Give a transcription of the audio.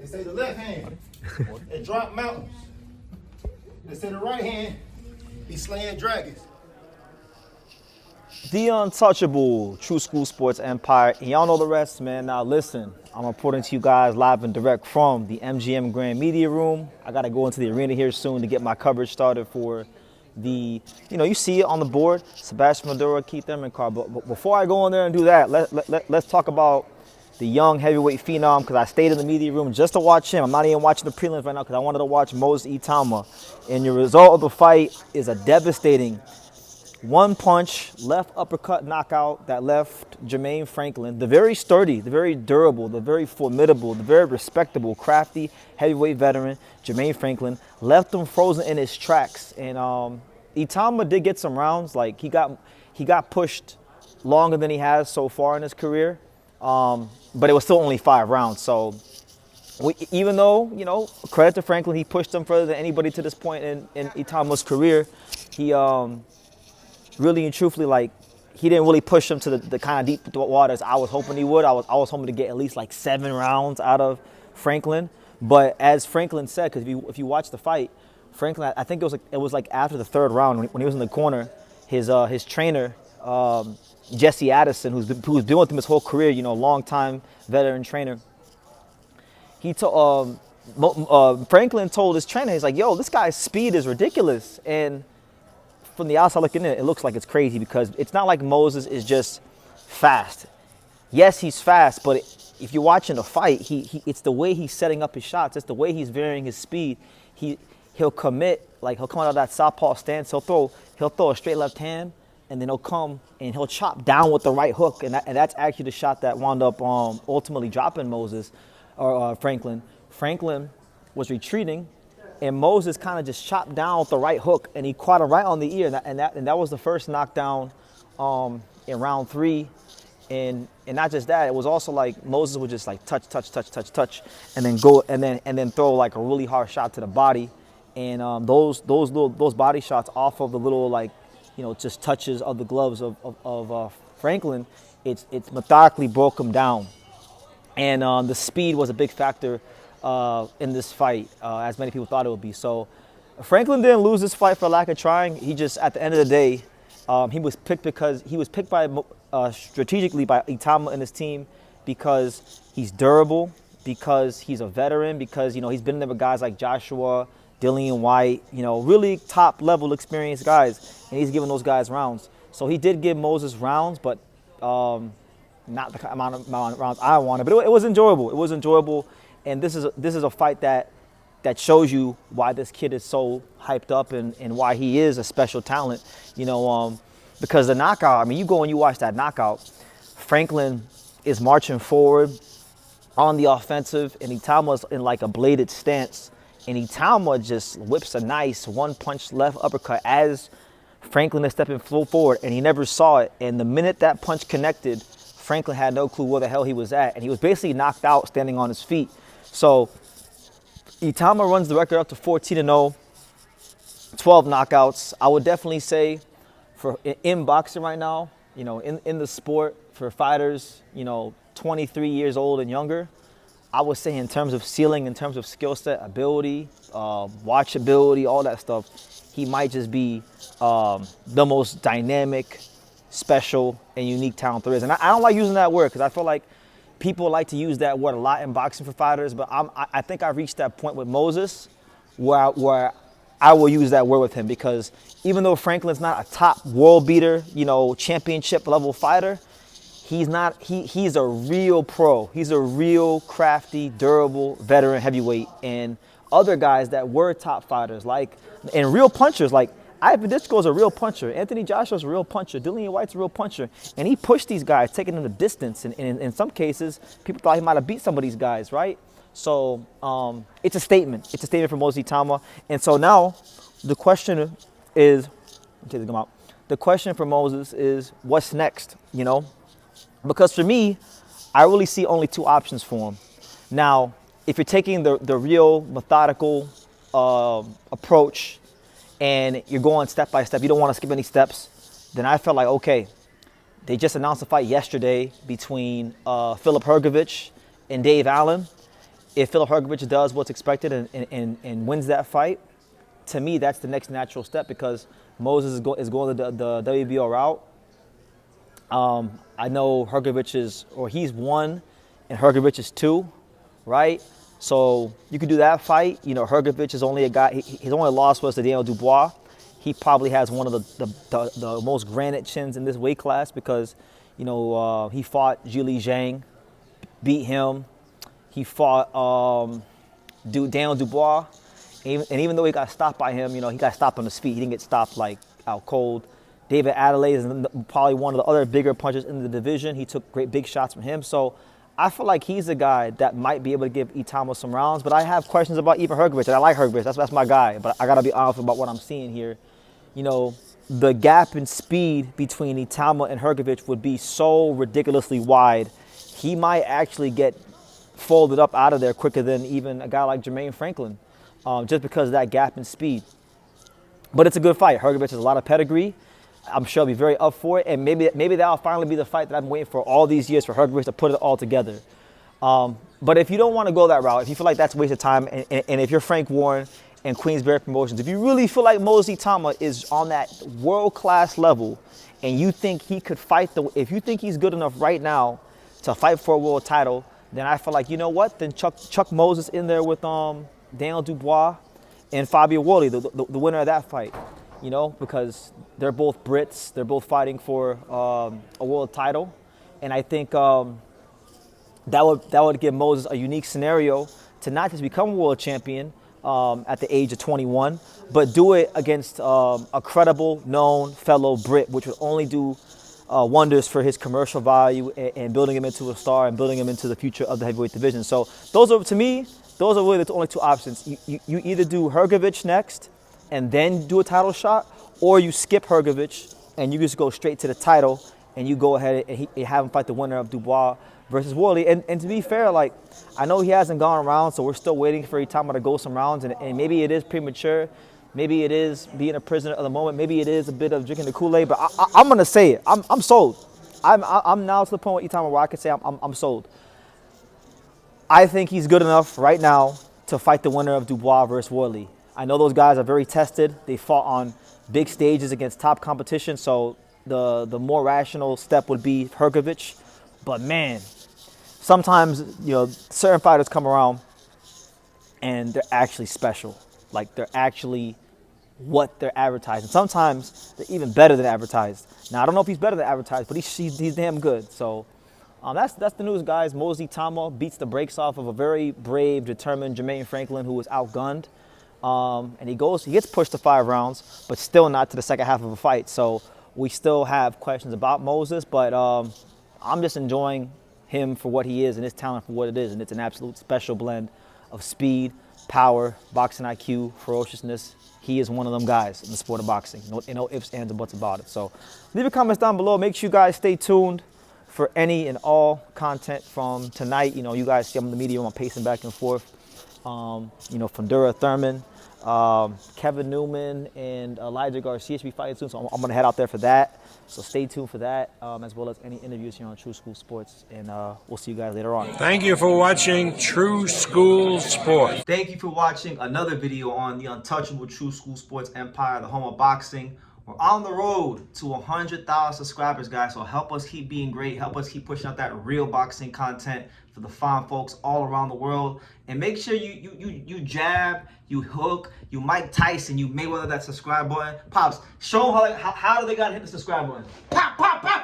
They say the left hand, it drop mountains. They say the right hand, be slaying dragons. The untouchable True School Sports Empire. And y'all know the rest, man. Now listen, I'm reporting to you guys live and direct from the MGM Grand Media Room. I got to go into the arena here soon to get my coverage started for the, you see it on the board, Sebastian Maduro, Keith Emecar. But before I go in there and do that, let's talk about the young heavyweight phenom, because I stayed in the media room just to watch him. I'm not even watching the prelims right now because I wanted to watch Moses Itauma. And the result of the fight is a devastating one-punch, left uppercut knockout that left Jermaine Franklin, the very sturdy, the very durable, the very formidable, the very respectable, crafty heavyweight veteran, Jermaine Franklin, left him frozen in his tracks. And Itama did get some rounds. Like, he got pushed longer than he has so far in his career, but it was still only 5 rounds. So even though, credit to Franklin, he pushed him further than anybody to this point in Itama's career, he really and truthfully, he didn't really push him to the kind of deep waters I was hoping he would. I was hoping to get at least 7 rounds out of Franklin. But as Franklin said, because if you watch the fight, Franklin, I think it was after the 3rd round when he was in the corner, his trainer, Jesse Addison, who's been with him his whole career, long-time veteran trainer, Franklin told his trainer, he's like, yo, this guy's speed is ridiculous. And from the outside looking in, it looks like it's crazy because it's not like Moses is just fast. Yes, he's fast, but if you're watching the fight, it's the way he's setting up his shots. It's the way he's varying his speed. He'll commit, he'll come out of that southpaw stance. He'll throw a straight left hand, and then he'll come and he'll chop down with the right hook, and that's actually the shot that wound up ultimately dropping Moses or Franklin. Franklin was retreating, and Moses kind of just chopped down with the right hook, and he caught him right on the ear, and that was the first knockdown in round 3. And not just that, it was also Moses would just touch, and then go and then throw a really hard shot to the body, and those body shots off of the little just touches of the gloves of Franklin, it's methodically broke him down, and the speed was a big factor in this fight, as many people thought it would be. So Franklin didn't lose this fight for lack of trying. He just, at the end of the day, he was picked by strategically by Itama and his team because he's durable, because he's a veteran, because he's been there with guys like Joshua, Dillian White, really top level experienced guys, and he's giving those guys rounds. So he did give Moses rounds, but not the amount of rounds I wanted. But it was enjoyable. It was enjoyable. And this is a fight that shows you why this kid is so hyped up and why he is a special talent, because the knockout, you go and you watch that knockout, Franklin is marching forward on the offensive, and Itama's in a bladed stance, and Itama just whips a nice one-punch left uppercut as Franklin is stepping forward, and he never saw it. And the minute that punch connected, Franklin had no clue where the hell he was at, and he was basically knocked out standing on his feet. So Itama runs the record up to 14-0, 12 knockouts. I would definitely say in boxing right now, in the sport, for fighters, 23 years old and younger, I would say in terms of ceiling, in terms of skill set, ability, watchability, all that stuff, he might just be the most dynamic, special, and unique talent there is. And I don't like using that word because I feel like people like to use that word a lot in boxing for fighters, but I think I reached that point with Moses where I will use that word with him, because even though Franklin's not a top world beater, championship level fighter, he's a real pro. He's a real crafty, durable, veteran heavyweight. And other guys that were top fighters, and real punchers, Ivan Ditko's a real puncher. Anthony Joshua's a real puncher. Dillian White's a real puncher. And he pushed these guys, taking them the distance. And in some cases, people thought he might have beat some of these guys, right? So it's a statement. It's a statement for Moses Itama. And so now the question is, the question for Moses is, what's next, Because for me, I really see only 2 options for him. Now, if you're taking the real methodical approach, and you're going step by step, you don't want to skip any steps, then I felt like, okay, they just announced a fight yesterday between Philip Hergovich and Dave Allen, if Filip Hrgović does what's expected and wins that fight, to me, that's the next natural step because Moses is going the WBO route. I know he's 1 and Hrgović is 2, right? So you could do that fight. You know, Hrgović is only a guy, his only loss was to Daniel Dubois. He probably has one of the most granite chins in this weight class because, you know, he fought Zhili Zhang, beat him. He fought Daniel Dubois. And even though he got stopped by him, you know, he got stopped on his feet. He didn't get stopped, like, out cold. David Adelaide is probably one of the other bigger punchers in the division. He took great big shots from him. So I feel like he's a guy that might be able to give Itauma some rounds. But I have questions about even Hrgović. And I like Hrgović. That's my guy. But I got to be honest about what I'm seeing here. You know, the gap in speed between Itauma and Hrgović would be so ridiculously wide. He might actually get folded up out of there quicker than even a guy like Jermaine Franklin, just because of that gap in speed. But it's a good fight. Hrgović has a lot of pedigree. I'm sure I'll be very up for it, and maybe that'll finally be the fight that I've been waiting for all these years for Hrgović to put it all together. But if you don't want to go that route, if you feel like that's a waste of time, and if you're Frank Warren and Queensberry Promotions, if you really feel like Moses Itauma is on that world-class level, and you think he could fight if you think he's good enough right now to fight for a world title, then I feel like, you know what? Then chuck Moses in there with Daniel Dubois and Fabio Wardley, the winner of that fight. You know, because they're both Brits. They're both fighting for a world title. And I think that would give Moses a unique scenario to not just become a world champion at the age of 21, but do it against a credible, known fellow Brit, which would only do wonders for his commercial value and building him into a star and building him into the future of the heavyweight division. So those are really the only 2 options. You either do Hrgović next and then do a title shot, or you skip Hrgović and you just go straight to the title and you go ahead and have him fight the winner of Dubois versus Wardley. And to be fair, like, I know he hasn't gone around, so we're still waiting for Itama to go some rounds, and maybe it is premature. Maybe it is being a prisoner of the moment. Maybe it is a bit of drinking the Kool-Aid, but I'm going to say it. I'm sold. I'm now to the point with Itama where I can say I'm sold. I think he's good enough right now to fight the winner of Dubois versus Wardley. I know those guys are very tested. They fought on big stages against top competition, so the more rational step would be Hrgović. But man, sometimes, you know, certain fighters come around and they're actually special. Like, they're actually what they're advertising. Sometimes they're even better than advertised. Now, I don't know if he's better than advertised, but he's damn good. So that's the news, guys. Moses Itauma beats the brakes off of a very brave, determined Jermaine Franklin, who was outgunned. And he gets pushed to 5 rounds, but still not to the second half of a fight. So we still have questions about Moses, but I'm just enjoying him for what he is and his talent for what it is. And it's an absolute special blend of speed, power, boxing IQ, ferociousness. He is one of them guys in the sport of boxing. No ifs, ands, or buts about it. So leave your comments down below. Make sure you guys stay tuned for any and all content from tonight. You know, you guys see I'm in the media, I'm pacing back and forth. You know, from Dura Thurman, Kevin Newman, and Elijah Garcia should be fighting soon. So I'm going to head out there for that. So stay tuned for that, as well as any interviews here on True School Sports. And we'll see you guys later on. Thank you for watching True School Sports. Thank you for watching another video on the untouchable True School Sports empire, the home of boxing. We're on the road to 100,000 subscribers, guys. So help us keep being great. Help us keep pushing out that real boxing content for the fine folks all around the world. And make sure you jab, you hook, you Mike Tyson, you Mayweather that subscribe button. Pops, show them how do they gotta hit the subscribe button. Pop, pop, pop.